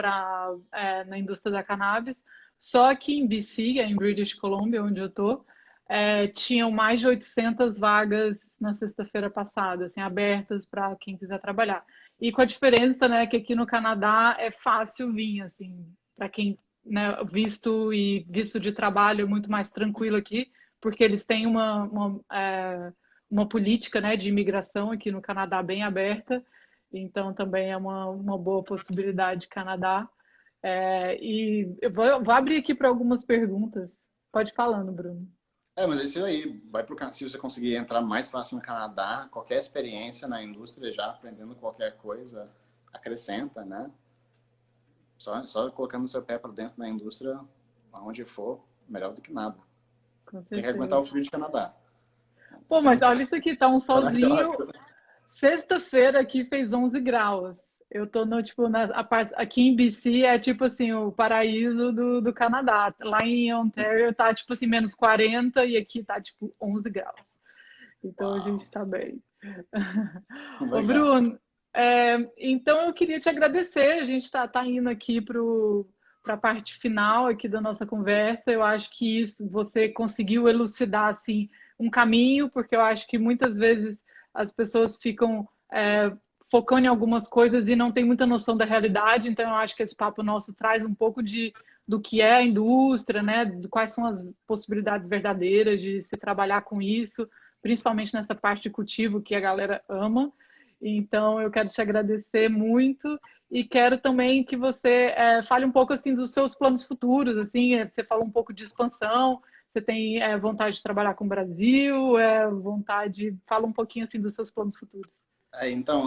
na indústria da cannabis. Só que em BC, em British Columbia, onde eu tô, tinham mais de 800 vagas na sexta-feira passada, assim, abertas para quem quiser trabalhar. E com a diferença, né, que aqui no Canadá é fácil vir, assim, para quem, né, visto de trabalho é muito mais tranquilo aqui porque eles têm uma política, né, de imigração aqui no Canadá bem aberta, então também é uma boa possibilidade Canadá. E eu vou abrir aqui para algumas perguntas. Pode ir falando, Bruno. Mas é isso aí. Se você conseguir entrar mais fácil no Canadá, qualquer experiência na indústria já aprendendo qualquer coisa acrescenta, né? Só colocando seu pé para dentro da indústria, aonde for, melhor do que nada. Com Tem que aguentar certeza. o frio de Canadá. Pô, mas olha isso aqui, tá um solzinho. Maravilhosa. Sexta-feira aqui fez 11 graus. Eu tô no, tipo, aqui em BC é tipo assim, o paraíso do Canadá. Lá em Ontario tá tipo assim, -40 e aqui tá tipo 11 graus. Então a Uau, gente tá bem. Ô, legal. Bruno, então eu queria te agradecer. A gente tá indo aqui para a parte final aqui da nossa conversa. Eu acho que isso você conseguiu elucidar assim um caminho, porque eu acho que muitas vezes as pessoas ficam focando em algumas coisas e não tem muita noção da realidade. Então eu acho que esse papo nosso traz um pouco do que é a indústria, né? De quais são as possibilidades verdadeiras de se trabalhar com isso, principalmente nessa parte de cultivo que a galera ama. Então, eu quero te agradecer muito e quero também que você fale um pouco assim dos seus planos futuros. Assim, você falou um pouco de expansão. Você tem vontade de trabalhar com o Brasil? Fala um pouquinho assim dos seus planos futuros. Então,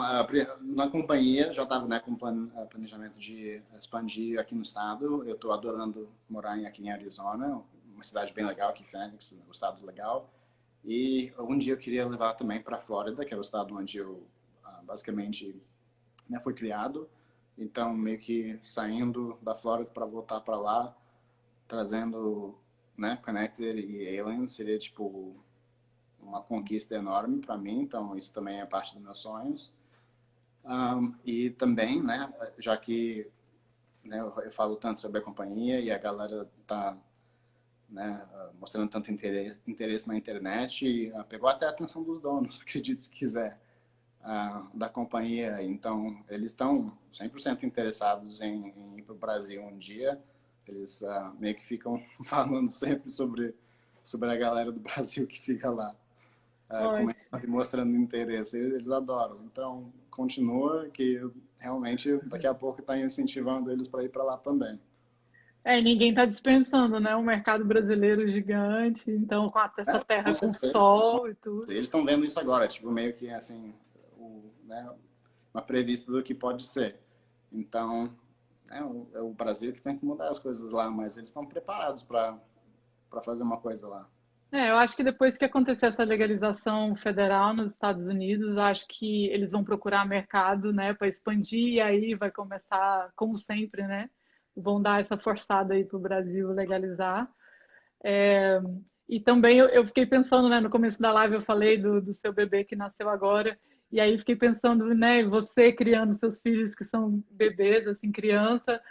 na companhia já estava, né, com planejamento de expandir aqui no estado. Eu estou adorando morar aqui em Arizona, uma cidade bem legal aqui, Phoenix, um estado legal. E um dia eu queria levar também para a Flórida, que era o estado onde eu basicamente, né, fui criado. Então, meio que saindo da Flórida para voltar para lá, trazendo, né, Connected e Alien, seria tipo uma conquista enorme para mim. Então, isso também é parte dos meus sonhos. E também, né, já que né, eu falo tanto sobre a companhia e a galera tá, né, mostrando tanto interesse na internet e pegou até a atenção dos donos, acredite se quiser, da companhia. Então, eles estão 100% interessados em ir para o Brasil um dia. Eles meio que ficam falando sempre sobre a galera do Brasil que fica lá, comentando e mostrando interesse. Eles adoram. Então, continua que realmente daqui a pouco está incentivando eles para ir para lá também. E ninguém está dispensando, né? O mercado brasileiro gigante, então com essa terra Com com certeza. sol e tudo. Eles estão vendo isso agora, tipo, meio que assim, né, uma prevista do que pode ser. Então, é o Brasil que tem que mudar as coisas lá, mas eles estão preparados para fazer uma coisa lá. Eu acho que depois que acontecer essa legalização federal nos Estados Unidos, acho que eles vão procurar mercado, né, para expandir e aí vai começar, como sempre, né? Vão dar essa forçada aí para o Brasil legalizar. É, e também eu fiquei pensando, né, no começo da live eu falei do seu bebê que nasceu agora, e aí fiquei pensando, né, você criando seus filhos que são bebês, assim, criança,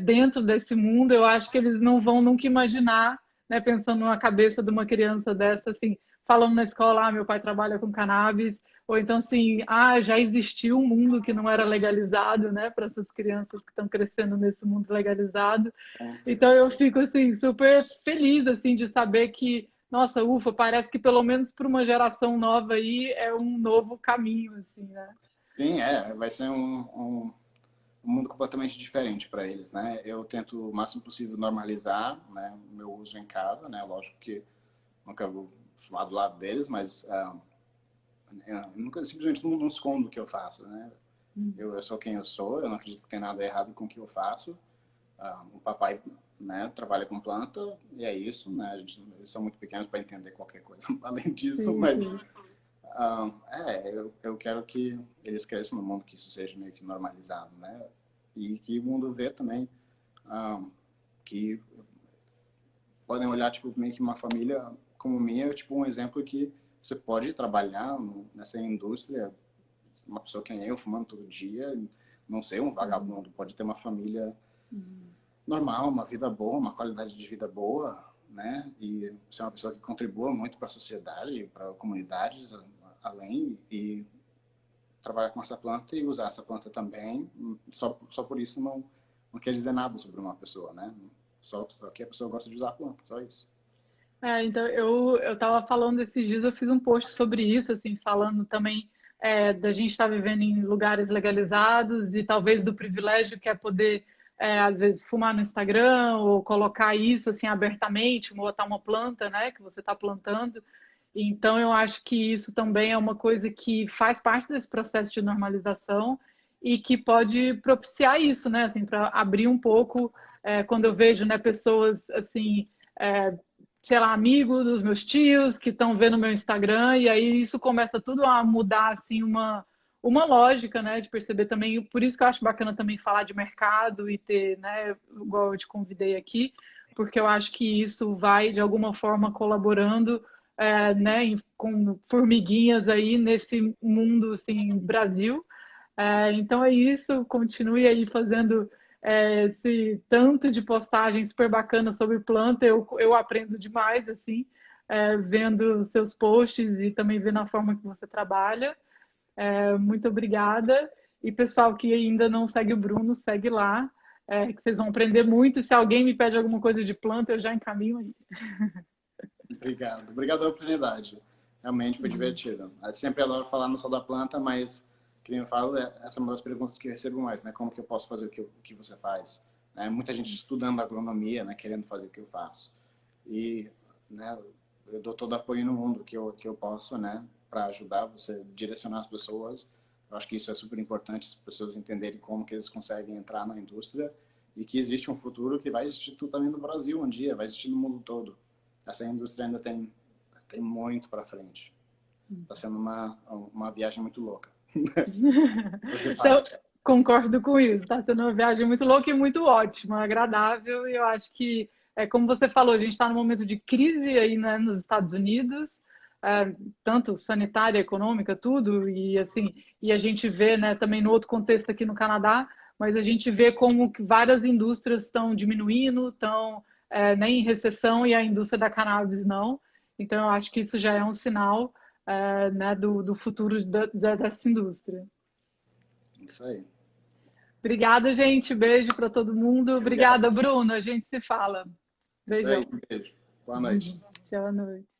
dentro desse mundo, eu acho que eles não vão nunca imaginar, né, pensando na cabeça de uma criança dessa, assim, falando na escola, meu pai trabalha com cannabis, ou então assim, já existiu um mundo que não era legalizado, né, para essas crianças que estão crescendo nesse mundo legalizado. Com Então eu certeza. fico assim super feliz assim de saber que, nossa, ufa, parece que pelo menos para uma geração nova aí é um novo caminho assim, né? Sim, vai ser um mundo completamente diferente para eles, né? Eu tento o máximo possível normalizar, né, o meu uso em casa, né? Lógico que nunca vou fumar do lado deles, mas eu nunca simplesmente não escondo o que eu faço, né? Eu sou quem eu sou, eu não acredito que tem nada errado com o que eu faço. O papai, né, trabalha com planta e é isso, né? Eles são muito pequenos para entender qualquer coisa além disso, Sim, mas sim. eu quero que eles cresçam no mundo que isso seja meio que normalizado, né? E que o mundo vê também que podem olhar tipo meio que uma família como minha, tipo um exemplo que você pode trabalhar nessa indústria, uma pessoa que nem eu fumando todo dia, não ser um vagabundo, pode ter uma família normal, uma vida boa, uma qualidade de vida boa, né? E ser uma pessoa que contribua muito para a sociedade, para comunidades além e trabalhar com essa planta e usar essa planta também. Só por isso não quer dizer nada sobre uma pessoa, né? Só que a pessoa gosta de usar a planta, só isso. Então eu estava falando esses dias, eu fiz um post sobre isso, assim, falando também da gente estar vivendo em lugares legalizados e talvez do privilégio que é poder, às vezes, fumar no Instagram ou colocar isso assim abertamente, botar uma planta, né, que você está plantando. Então eu acho que isso também é uma coisa que faz parte desse processo de normalização e que pode propiciar isso, né, assim, para abrir um pouco, quando eu vejo, né, pessoas assim. É, sei lá, amigo dos meus tios que estão vendo meu Instagram, e aí isso começa tudo a mudar, assim, uma lógica, né, de perceber também, por isso que eu acho bacana também falar de mercado e ter, né, igual eu te convidei aqui, porque eu acho que isso vai, de alguma forma, colaborando, né, com formiguinhas aí nesse mundo, assim, Brasil. Então é isso, continue aí fazendo esse tanto de postagens super bacanas sobre planta, eu aprendo demais, assim, vendo seus posts e também vendo a forma que você trabalha. Muito obrigada. E pessoal que ainda não segue o Bruno, segue lá, que vocês vão aprender muito. Se alguém me pede alguma coisa de planta, eu já encaminho aí. Obrigado. Obrigado pela oportunidade. Realmente foi divertido. Eu sempre adoro falar não só da planta, mas, que nem eu falo, essa é uma das perguntas que eu recebo mais, né? Como que eu posso fazer o que você faz? Né? Muita gente estudando agronomia, né? Querendo fazer o que eu faço. E, né? Eu dou todo o apoio no mundo que eu posso, né? Para ajudar você, direcionar as pessoas. Eu acho que isso é super importante, as pessoas entenderem como que eles conseguem entrar na indústria e que existe um futuro que vai existir também no Brasil um dia, vai existir no mundo todo. Essa indústria ainda tem muito para frente. Está sendo uma viagem muito louca. Você Então, parte. concordo com isso. Está sendo uma viagem muito louca e muito ótima, agradável. E eu acho que, como você falou, a gente está num momento de crise aí, né, nos Estados Unidos, tanto sanitária, econômica, tudo. E assim, e a gente vê, né, também no outro contexto aqui no Canadá, mas a gente vê como que várias indústrias estão diminuindo, estão né, em recessão e a indústria da cannabis não. Então, eu acho que isso já é um sinal né, do futuro dessa indústria. Isso aí. Obrigada, gente. Beijo para todo mundo. Obrigada, Bruno. A gente se fala. Isso aí. Beijão. Beijo. Boa noite. Tchau, boa noite.